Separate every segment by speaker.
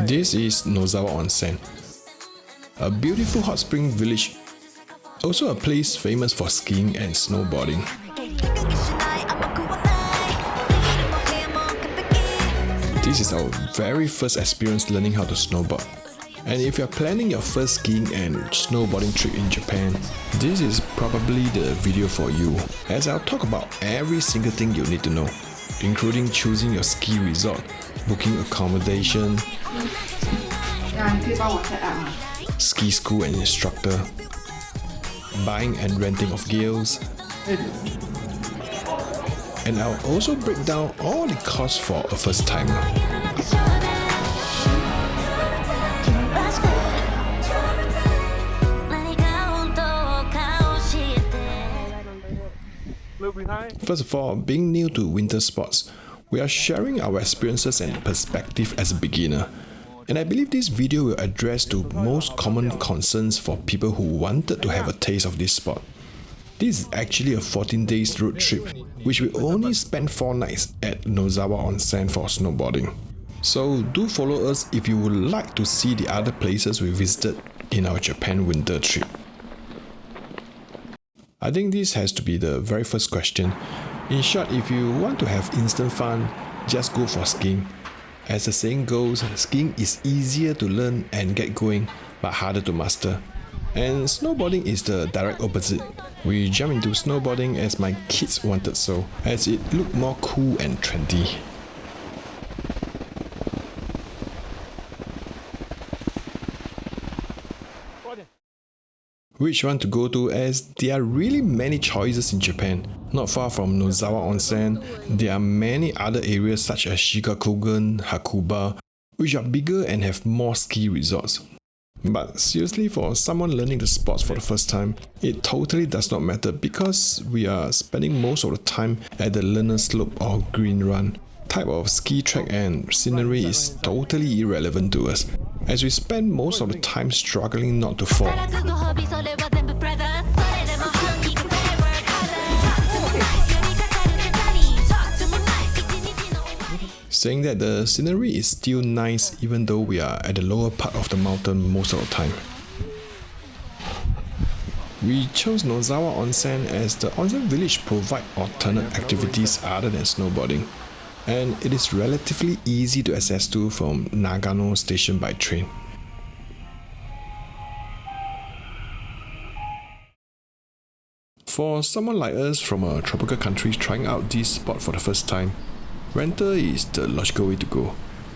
Speaker 1: This is Nozawa Onsen, a beautiful hot spring village, also a place famous for skiing and snowboarding. This is our very first experience learning how to snowboard. And if you're planning your first skiing and snowboarding trip in Japan, this is probably the video for you, as I'll talk about every single thing you need to know, including choosing your ski resort, booking accommodation, ski school and instructor, buying and renting of gears, and I'll also break down all the costs for a first timer. First of all, being new to winter sports, we are sharing our experiences and perspective as a beginner. And I believe this video will address the most common concerns for people who wanted to have a taste of this sport. This is actually a 14 days road trip, which we only spent 4 nights at Nozawa Onsen for snowboarding. So do follow us if you would like to see the other places we visited in our Japan winter trip. I think this has to be the very first question. In short, if you want to have instant fun, just go for skiing. As the saying goes, skiing is easier to learn and get going, but harder to master. And snowboarding is the direct opposite. We jumped into snowboarding as my kids wanted so, as it looked more cool and trendy. Which one to go to, as there are really many choices in Japan. Not far from Nozawa Onsen, there are many other areas such as Shikokugen, Hakuba, which are bigger and have more ski resorts. But seriously, for someone learning the sports for the first time, it totally does not matter because we are spending most of the time at the learner slope or green run. Type of ski track and scenery is totally irrelevant to us, as we spend most of the time struggling not to fall. Saying that the scenery is still nice even though we are at the lower part of the mountain most of the time. We chose Nozawa Onsen as the onsen village provide alternate activities other than snowboarding, and it is relatively easy to access to from Nagano station by train. For someone like us from a tropical country trying out this sport for the first time, rental is the logical way to go.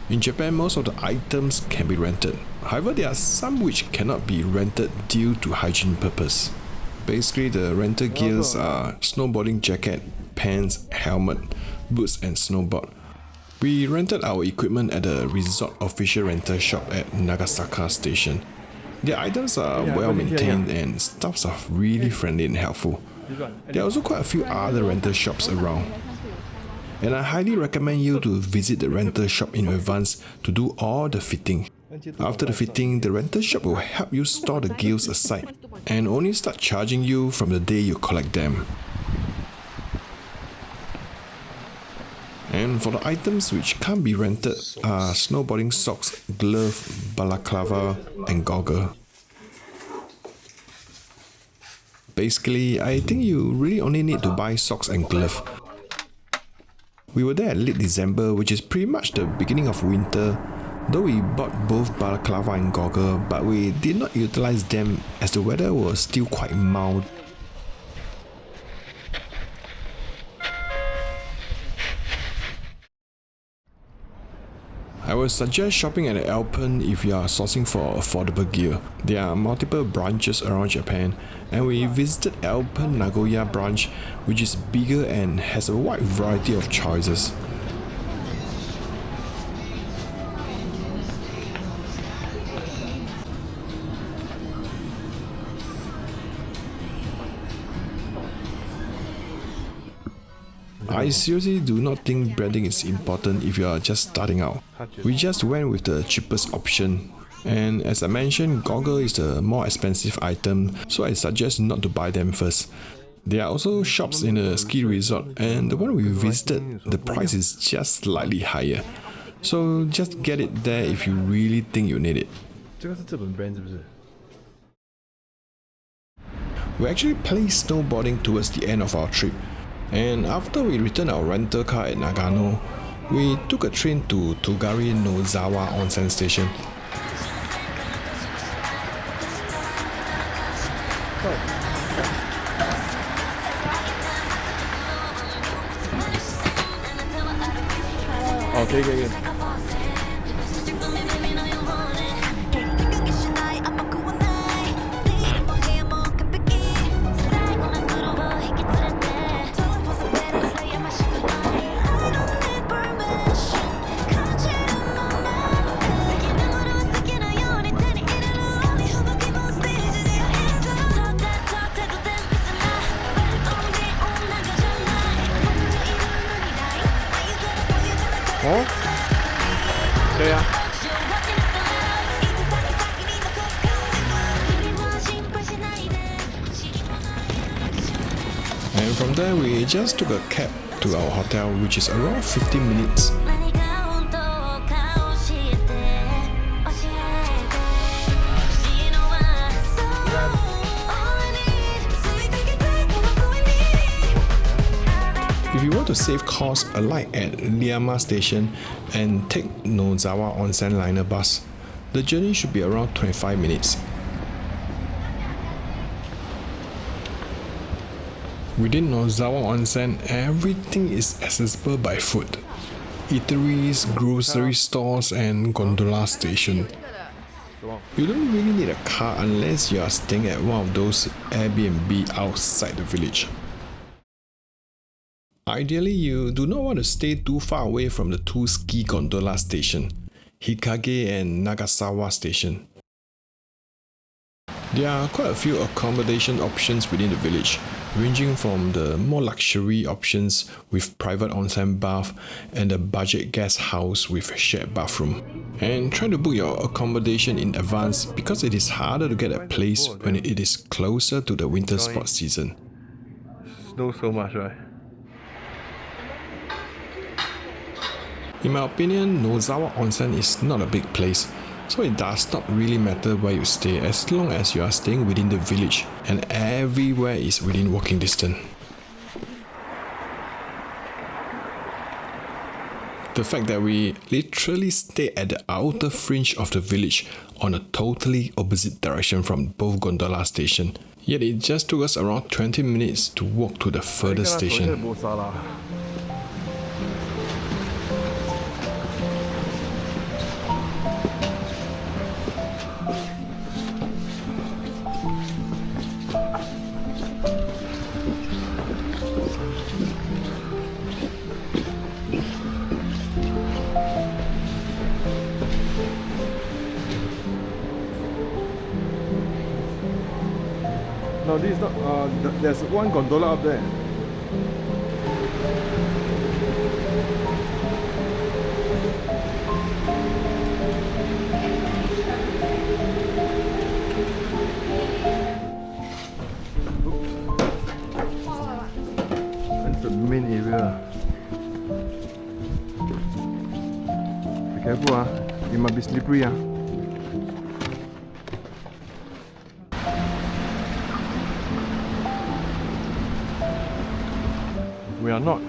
Speaker 1: In Japan, most of the items can be rented. However, there are some which cannot be rented due to hygiene purpose. Basically, the rental gears are snowboarding jacket, pants, helmet, boots and snowboard. We rented our equipment at the resort official rental shop at Nagasaka station. The items are well maintained and staffs are really friendly and helpful. There are also quite a few other rental shops around. And I highly recommend you to visit the rental shop in advance to do all the fitting. After the fitting, the rental shop will help you store the gears aside and only start charging you from the day you collect them. And for the items which can't be rented are snowboarding socks, glove, balaclava and goggle. Basically, I think you really only need to buy socks and glove. We were there at late December, which is pretty much the beginning of winter, though we bought both balaclava and goggle, but we did not utilize them as the weather was still quite mild. I would suggest shopping at Alpen if you are sourcing for affordable gear. There are multiple branches around Japan, and we visited Alpen Nagoya branch, which is bigger and has a wide variety of choices. I seriously do not think branding is important if you are just starting out. We just went with the cheapest option. And as I mentioned, goggle is the more expensive item, so I suggest not to buy them first. There are also shops in the ski resort, and the one we visited, the price is just slightly higher. So just get it there if you really think you need it.
Speaker 2: 这个是日本 brand 是不是？
Speaker 1: We actually placed snowboarding towards the end of our trip, and after we returned our rental car at Nagano, we took a train to Togari Nozawa Onsen station.
Speaker 2: Okay. Oh? Yeah.
Speaker 1: And from there we just took a cab to our hotel, which is around 15 minutes. If you want to save cost, alight at Liyama station and take Nozawa Onsen liner bus. The journey should be around 25 minutes. Within Nozawa Onsen, everything is accessible by foot. Eateries, grocery stores and gondola station. You don't really need a car unless you are staying at one of those Airbnb outside the village. Ideally, you do not want to stay too far away from the two ski gondola stations, Hikage and Nagasawa station. There are quite a few accommodation options within the village, ranging from the more luxury options with private onsen bath and a budget guest house with shared bathroom. And try to book your accommodation in advance because it is harder to get a place when it is closer to the winter sports season.
Speaker 2: Snow so much, right?
Speaker 1: In my opinion, Nozawa Onsen is not a big place, so it does not really matter where you stay as long as you are staying within the village and everywhere is within walking distance. The fact that we literally stay at the outer fringe of the village on a totally opposite direction from both gondola stations, yet it just took us around 20 minutes to walk to the furthest station.
Speaker 2: No, this is not. There's one gondola up there. Oops. That's the main area. Be careful, it might be slippery. We are not.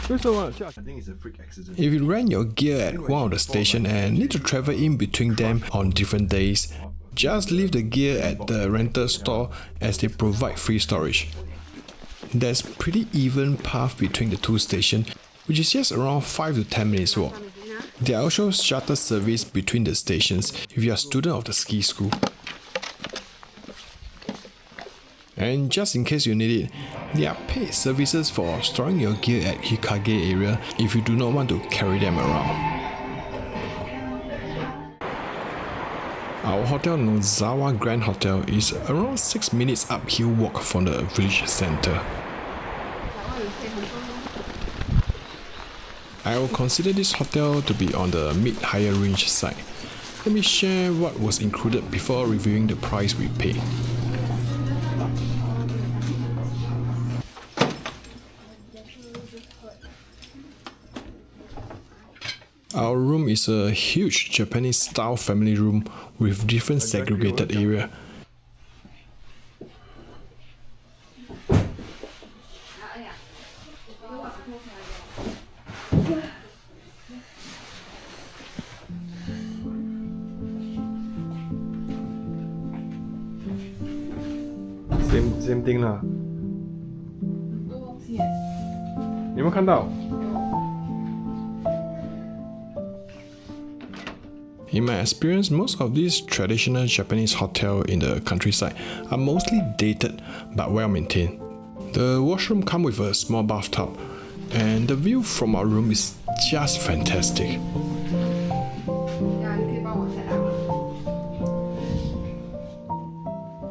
Speaker 2: I think it's a freak accident.
Speaker 1: If you rent your gear at one of the stations and need to travel in between them on different days, just leave the gear at the rental store as they provide free storage. There's pretty even path between the two stations, which is just around 5 to 10 minutes walk. There are also shuttle service between the stations if you are a student of the ski school. And just in case you need it, there are paid services for storing your gear at Hikage area if you do not want to carry them around. Our hotel Nozawa Grand Hotel is around 6 minutes uphill walk from the village center. I will consider this hotel to be on the mid-higher range side. Let me share what was included before reviewing the price we paid. Our room is a huge Japanese-style family room with different segregated area.
Speaker 2: Same thing 啦。你有没有看到？
Speaker 1: In my experience, most of these traditional Japanese hotels in the countryside are mostly dated but well maintained. The washroom comes with a small bathtub, and the view from our room is just fantastic.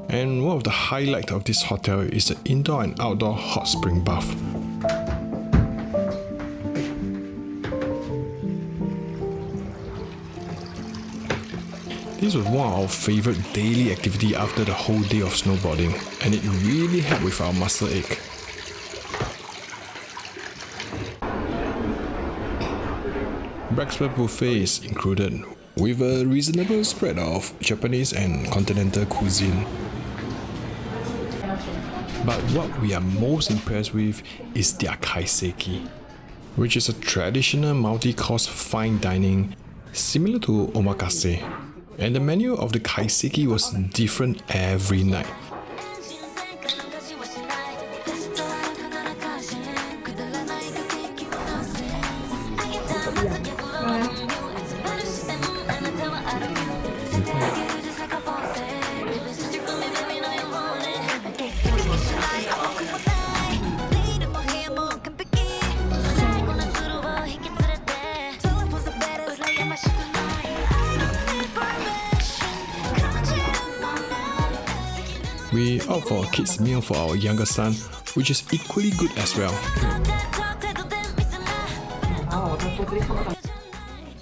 Speaker 1: And one of the highlights of this hotel is the indoor and outdoor hot spring bath. This was one of our favorite daily activity after the whole day of snowboarding, and it really helped with our muscle ache. Breakfast buffet is included, with a reasonable spread of Japanese and continental cuisine. But what we are most impressed with is their kaiseki, which is a traditional multi-course fine dining similar to omakase. And the menu of the kaiseki was different every night. We opt for a kids meal for our younger son, which is equally good as well.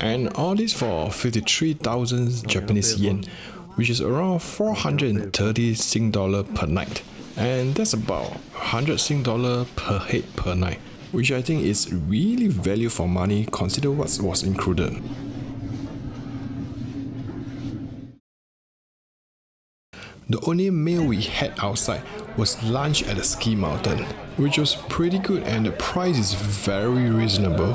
Speaker 1: And all this for 53,000 Japanese yen, which is around 430 Sing dollar per night. And that's about 100 Sing dollar per head per night, which I think is really value for money considering what was included. The only meal we had outside was lunch at the ski mountain, which was pretty good and the price is very reasonable.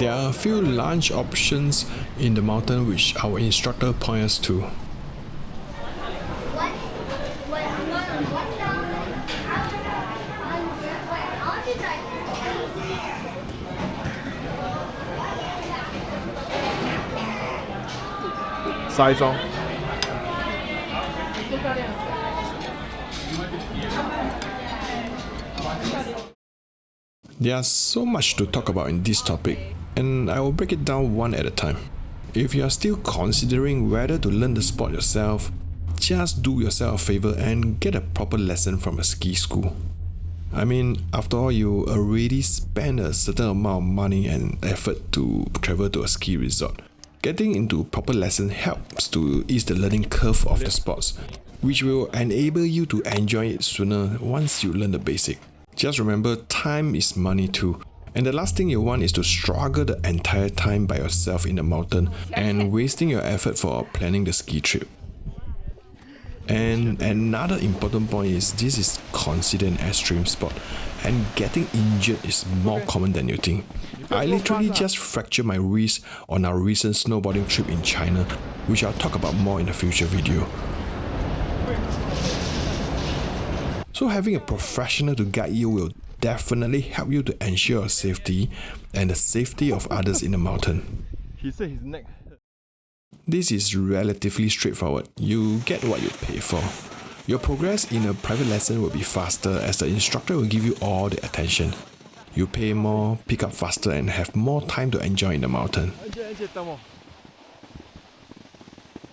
Speaker 1: There are a few lunch options in the mountain which our instructor pointed us to.
Speaker 2: Size on.
Speaker 1: There's so much to talk about in this topic, and I will break it down one at a time. If you are still considering whether to learn the sport yourself, just do yourself a favor and get a proper lesson from a ski school. I mean, after all, you already spend a certain amount of money and effort to travel to a ski resort. Getting into proper lesson helps to ease the learning curve of the sports, which will enable you to enjoy it sooner once you learn the basic. Just remember, time is money too. And the last thing you want is to struggle the entire time by yourself in the mountain and wasting your effort for planning the ski trip. And another important point is this is considered an extreme sport, and getting injured is more common than you think. I literally just fractured my wrist on our recent snowboarding trip in China, which I'll talk about more in a future video. So having a professional to guide you will definitely help you to ensure your safety and the safety of others in the mountain.
Speaker 2: He said his neck.
Speaker 1: This is relatively straightforward. You get what you pay for. Your progress in a private lesson will be faster as the instructor will give you all the attention. You pay more, pick up faster, and have more time to enjoy in the mountain.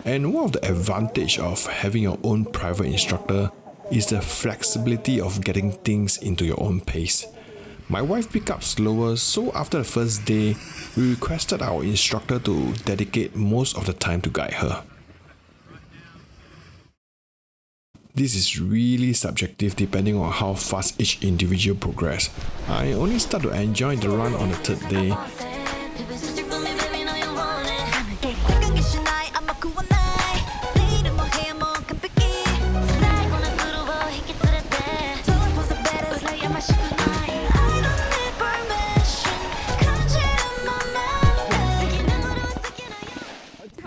Speaker 1: And one of the advantages of having your own private instructor is the flexibility of getting things into your own pace. My wife picked up slower, so after the first day, we requested our instructor to dedicate most of the time to guide her. This is really subjective depending on how fast each individual progress. I only start to enjoy the run on the third day.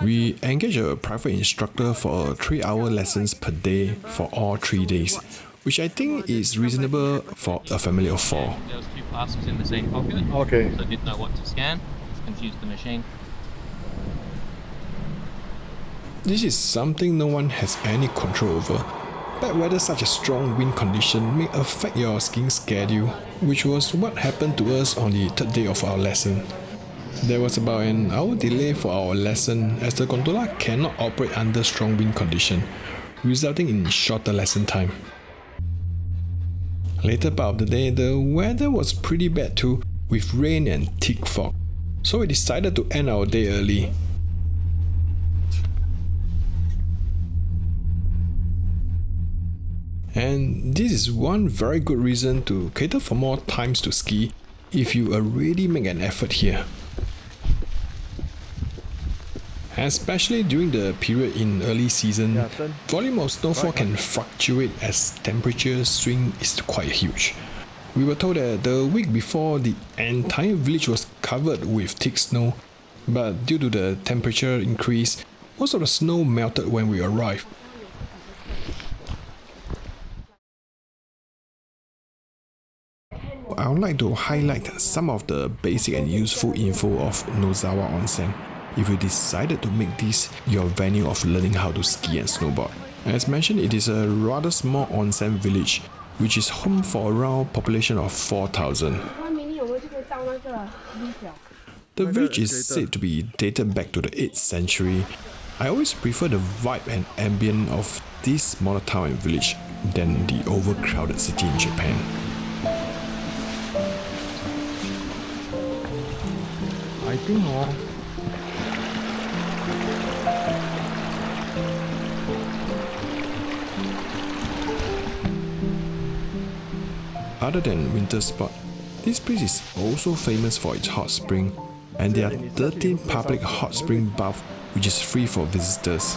Speaker 1: We engage a private instructor for 3-hour lessons per day for all 3 days, which I think is reasonable for a family of 4.
Speaker 3: There was 2 parcels in the same pocket.
Speaker 2: Okay.
Speaker 3: So didn't know what to scan. Confused the machine.
Speaker 1: This is something no one has any control over. Bad weather such as strong wind condition may affect your skiing schedule, which was what happened to us on the third day of our lesson. There was about an hour delay for our lesson as the gondola cannot operate under strong wind condition, resulting in shorter lesson time. Later part of the day, the weather was pretty bad too, with rain and thick fog, so we decided to end our day early. And this is one very good reason to cater for more times to ski if you already make an effort here. Especially during the period in early season, volume of snowfall can fluctuate as temperature swing is quite huge. We were told that the week before the entire village was covered with thick snow, but due to the temperature increase, most of the snow melted when we arrived. I would like to highlight some of the basic and useful info of Nozawa Onsen if you decided to make this your venue of learning how to ski and snowboard. As mentioned, it is a rather small onsen village, which is home for around population of 4,000. The village is said to be dated back to the 8th century. I always prefer the vibe and ambient of this smaller town and village than the overcrowded city in Japan.
Speaker 2: I think
Speaker 1: Other than winter sport, this place is also famous for its hot spring, and there are 13 public hot spring baths which is free for visitors.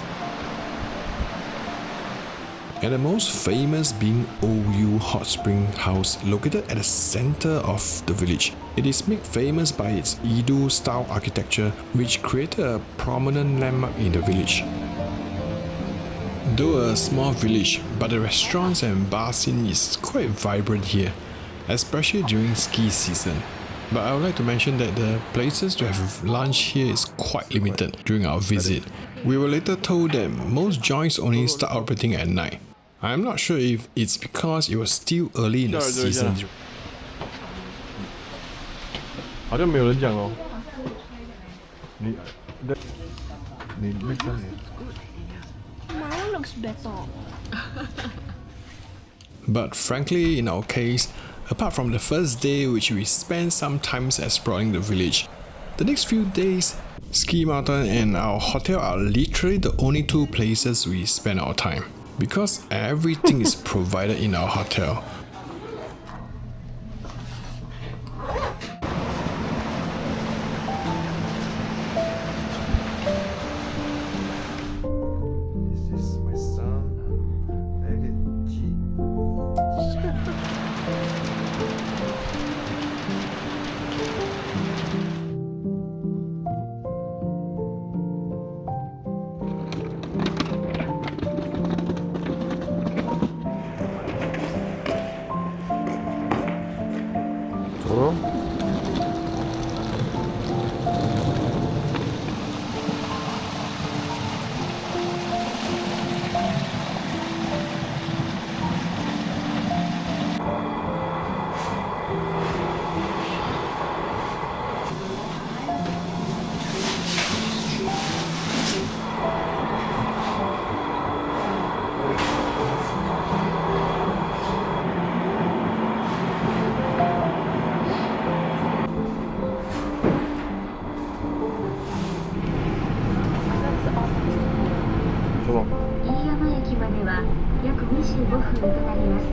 Speaker 1: And the most famous being OU Hot Spring House, located at the center of the village. It is made famous by its Edo-style architecture, which created a prominent landmark in the village. Though a small village, but the restaurants and bar scene is quite vibrant here, especially during ski season. But I would like to mention that the places to have lunch here is quite limited during our visit. We were later told that most joints only start operating at night. I'm not sure if it's because it was still early in the season.
Speaker 2: 好像没有人讲哦。你 next time.
Speaker 4: Mine looks better.
Speaker 1: But frankly, in our case, apart from the first day which we spent some time exploring the village, the next few days, Ski Mountain and our hotel are literally the only 2 places we spend our time, because everything is provided in our hotel.
Speaker 2: This is my son, Elliot G.
Speaker 5: は約25分となります。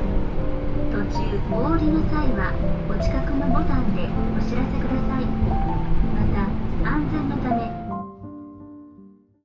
Speaker 5: 途中お降りの際はお近くのボタンで